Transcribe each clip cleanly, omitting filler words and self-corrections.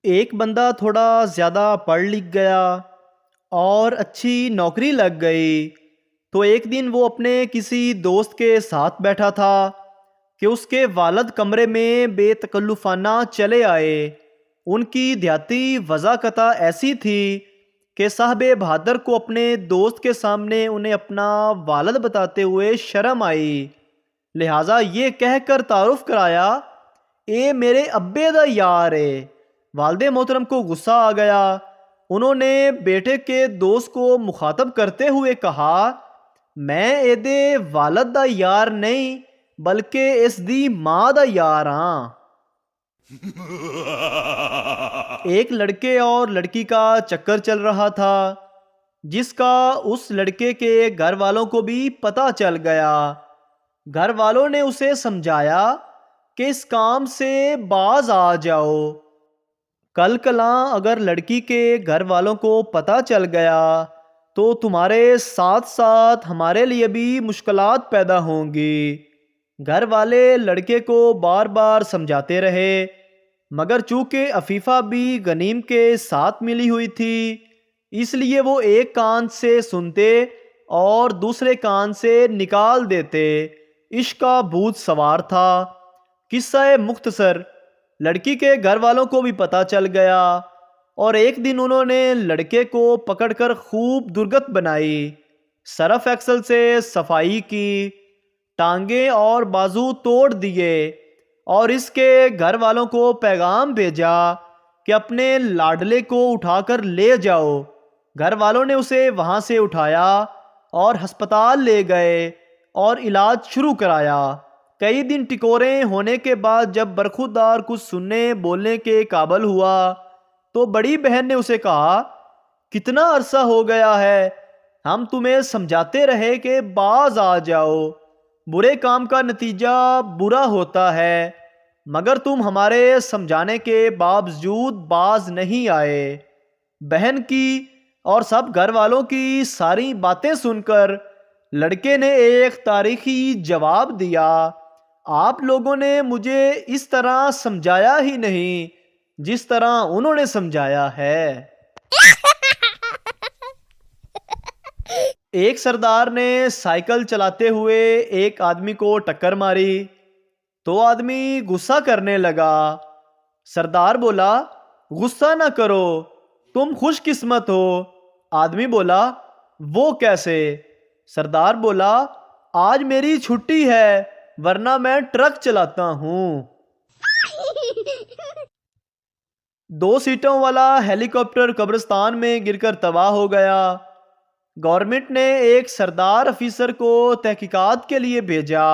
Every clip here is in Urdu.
ایک بندہ تھوڑا زیادہ پڑھ لکھ گیا اور اچھی نوکری لگ گئی تو ایک دن وہ اپنے کسی دوست کے ساتھ بیٹھا تھا کہ اس کے والد کمرے میں بے تکلفانہ چلے آئے۔ ان کی دیہاتی وضاقتہ ایسی تھی کہ صاحب بہادر کو اپنے دوست کے سامنے انہیں اپنا والد بتاتے ہوئے شرم آئی، لہٰذا یہ کہہ کر تعارف کرایا، اے میرے ابے دا یار ہے۔ والد محترم کو غصہ آ گیا۔ انہوں نے بیٹے کے دوست کو مخاطب کرتے ہوئے کہا، میں ایدے والد دا یار نہیں بلکہ اس دی ماں دا یار ہاں۔ ایک لڑکے اور لڑکی کا چکر چل رہا تھا جس کا اس لڑکے کے گھر والوں کو بھی پتہ چل گیا۔ گھر والوں نے اسے سمجھایا کہ اس کام سے باز آ جاؤ، کل کلاں اگر لڑکی کے گھر والوں کو پتہ چل گیا تو تمہارے ساتھ ساتھ ہمارے لیے بھی مشکلات پیدا ہوں گی۔ گھر والے لڑکے کو بار بار سمجھاتے رہے مگر چونکہ عفیفہ بھی غنیم کے ساتھ ملی ہوئی تھی اس لیے وہ ایک کان سے سنتے اور دوسرے کان سے نکال دیتے۔ عشق کا بھوت سوار تھا۔ قصہ مختصر، لڑکی کے گھر والوں کو بھی پتہ چل گیا اور ایک دن انہوں نے لڑکے کو پکڑ کر خوب درگت بنائی، سرف ایکسل سے صفائی کی، ٹانگیں اور بازو توڑ دیے اور اس کے گھر والوں کو پیغام بھیجا کہ اپنے لاڈلے کو اٹھا کر لے جاؤ۔ گھر والوں نے اسے وہاں سے اٹھایا اور ہسپتال لے گئے اور علاج شروع کرایا۔ کئی دن ٹکورے ہونے کے بعد جب برخوردار کچھ سننے بولنے کے قابل ہوا تو بڑی بہن نے اسے کہا، کتنا عرصہ ہو گیا ہے ہم تمہیں سمجھاتے رہے کہ باز آ جاؤ، برے کام کا نتیجہ برا ہوتا ہے، مگر تم ہمارے سمجھانے کے باوجود باز نہیں آئے۔ بہن کی اور سب گھر والوں کی ساری باتیں سن کر لڑکے نے ایک تاریخی جواب دیا، آپ لوگوں نے مجھے اس طرح سمجھایا ہی نہیں جس طرح انہوں نے سمجھایا ہے۔ ایک سردار نے سائیکل چلاتے ہوئے ایک آدمی کو ٹکر ماری تو آدمی غصہ کرنے لگا۔ سردار بولا، غصہ نہ کرو، تم خوش قسمت ہو۔ آدمی بولا، وہ کیسے؟ سردار بولا، آج میری چھٹی ہے ورنہ میں ٹرک چلاتا ہوں۔ 2 سیٹوں والا ہیلی کاپٹر قبرستان میں گر کر تباہ ہو گیا۔ گورنمنٹ نے ایک سردار افیسر کو تحقیقات کے لیے بھیجا۔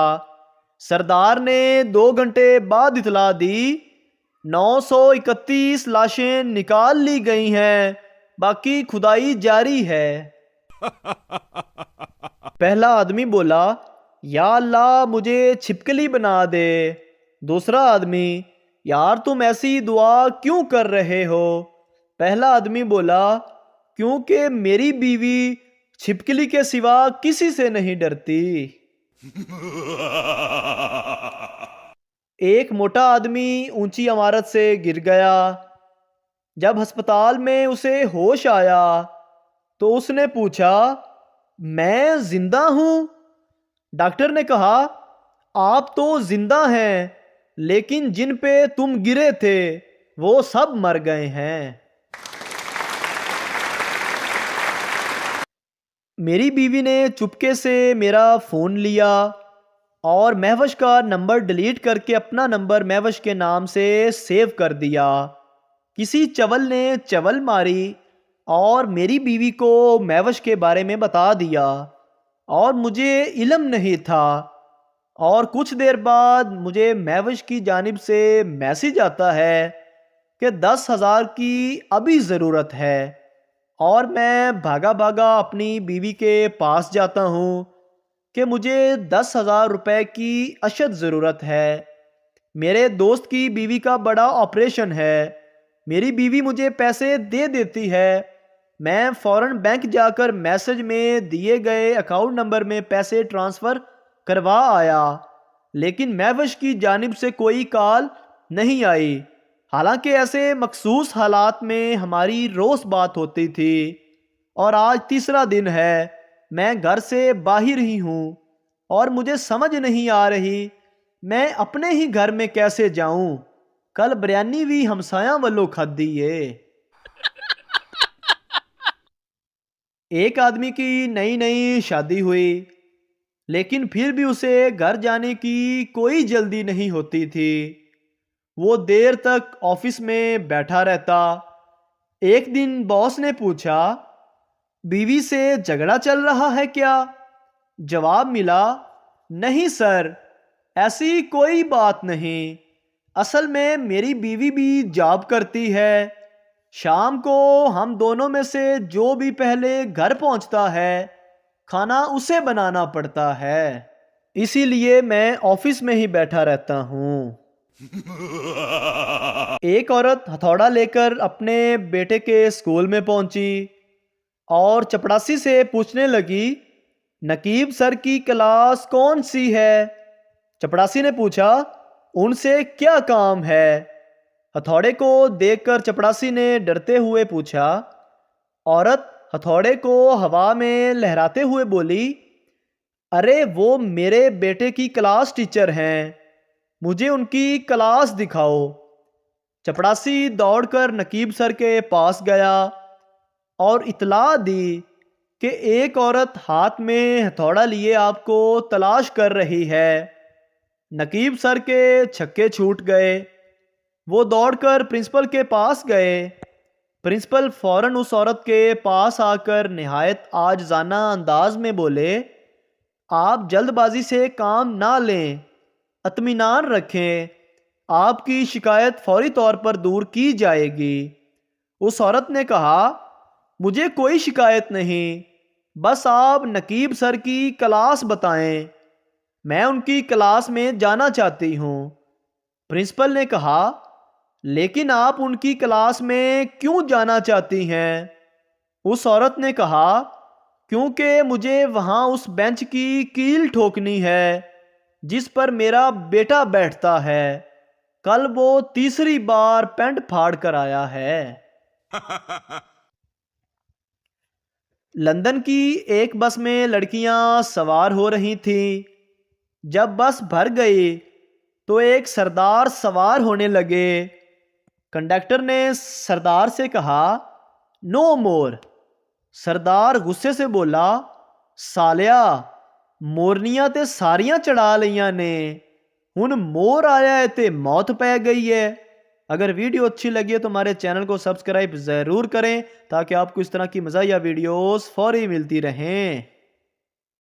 سردار نے 2 گھنٹے بعد اطلاع دی، 931 لاشیں نکال لی گئی ہیں، باقی کھدائی جاری ہے۔ پہلا آدمی بولا، یا اللہ مجھے چھپکلی بنا دے۔ دوسرا آدمی، یار تم ایسی دعا کیوں کر رہے ہو؟ پہلا آدمی بولا، کیونکہ میری بیوی چھپکلی کے سوا کسی سے نہیں ڈرتی۔ ایک موٹا آدمی اونچی عمارت سے گر گیا۔ جب ہسپتال میں اسے ہوش آیا تو اس نے پوچھا، میں زندہ ہوں؟ ڈاکٹر نے کہا، آپ تو زندہ ہیں لیکن جن پہ تم گرے تھے وہ سب مر گئے ہیں۔ میری بیوی نے چپکے سے میرا فون لیا اور مہوش کا نمبر ڈیلیٹ کر کے اپنا نمبر مہوش کے نام سے سیو کر دیا۔ کسی چول نے چول ماری اور میری بیوی کو مہوش کے بارے میں بتا دیا اور مجھے علم نہیں تھا، اور کچھ دیر بعد مجھے مہوش کی جانب سے میسج آتا ہے کہ 10,000 کی ابھی ضرورت ہے، اور میں بھاگا بھاگا اپنی بیوی کے پاس جاتا ہوں کہ مجھے 10,000 روپے کی اشد ضرورت ہے۔ میرے دوست کی بیوی کا بڑا آپریشن ہے۔ میری بیوی مجھے پیسے دے دیتی ہے۔ میں فوراً بینک جا کر میسج میں دیے گئے اکاؤنٹ نمبر میں پیسے ٹرانسفر کروا آیا، لیکن مہوش کی جانب سے کوئی کال نہیں آئی۔ حالانکہ ایسے مخصوص حالات میں ہماری روز بات ہوتی تھی، اور آج تیسرا دن ہے میں گھر سے باہر ہی ہوں اور مجھے سمجھ نہیں آ رہی میں اپنے ہی گھر میں کیسے جاؤں۔ کل بریانی بھی ہمسایاں والوں کھدی ہے۔ ایک آدمی کی نئی نئی شادی ہوئی، لیکن پھر بھی اسے گھر جانے کی کوئی جلدی نہیں ہوتی تھی۔ وہ دیر تک آفس میں بیٹھا رہتا۔ ایک دن باس نے پوچھا، بیوی سے جھگڑا چل رہا ہے کیا؟ جواب ملا، نہیں سر، ایسی کوئی بات نہیں، اصل میں میری بیوی بھی جاب کرتی ہے، شام کو ہم دونوں میں سے جو بھی پہلے گھر پہنچتا ہے کھانا اسے بنانا پڑتا ہے، اسی لیے میں آفس میں ہی بیٹھا رہتا ہوں۔ ایک عورت ہتھوڑا لے کر اپنے بیٹے کے اسکول میں پہنچی اور چپڑاسی سے پوچھنے لگی، نقیب سر کی کلاس کون سی ہے؟ چپڑاسی نے پوچھا، ان سے کیا کام ہے؟ ہتھوڑے کو دیکھ کر چپڑاسی نے ڈرتے ہوئے پوچھا۔ عورت ہتھوڑے کو ہوا میں لہراتے ہوئے بولی، ارے وہ میرے بیٹے کی کلاس ٹیچر ہیں، مجھے ان کی کلاس دکھاؤ۔ چپڑاسی دوڑ کر نقیب سر کے پاس گیا اور اطلاع دی کہ ایک عورت ہاتھ میں ہتھوڑا لیے آپ کو تلاش کر رہی ہے۔ نقیب سر کے چھکے چھوٹ گئے۔ وہ دوڑ کر پرنسپل کے پاس گئے۔ پرنسپل فوراً اس عورت کے پاس آ کر نہایت عاجزانہ انداز میں بولے، آپ جلد بازی سے کام نہ لیں، اطمینان رکھیں، آپ کی شکایت فوری طور پر دور کی جائے گی۔ اس عورت نے کہا، مجھے کوئی شکایت نہیں، بس آپ نقیب سر کی کلاس بتائیں، میں ان کی کلاس میں جانا چاہتی ہوں۔ پرنسپل نے کہا، لیکن آپ ان کی کلاس میں کیوں جانا چاہتی ہیں؟ اس عورت نے کہا، کیونکہ مجھے وہاں اس بینچ کی کیل ٹھوکنی ہے جس پر میرا بیٹا بیٹھتا ہے، کل وہ تیسری بار پینٹ پھاڑ کر آیا ہے۔ لندن کی ایک بس میں لڑکیاں سوار ہو رہی تھیں۔ جب بس بھر گئی تو ایک سردار سوار ہونے لگے۔ کنڈکٹر نے سردار سے کہا، نو مور۔ سردار غصے سے بولا، سالیا مورنیاں تے ساریاں چڑھا لیاں نے، ہن مور آیا ہے تے موت پہ گئی ہے۔ اگر ویڈیو اچھی لگی ہے تو ہمارے چینل کو سبسکرائب ضرور کریں تاکہ آپ کو اس طرح کی مزاحیہ ویڈیوز فوری ملتی رہیں۔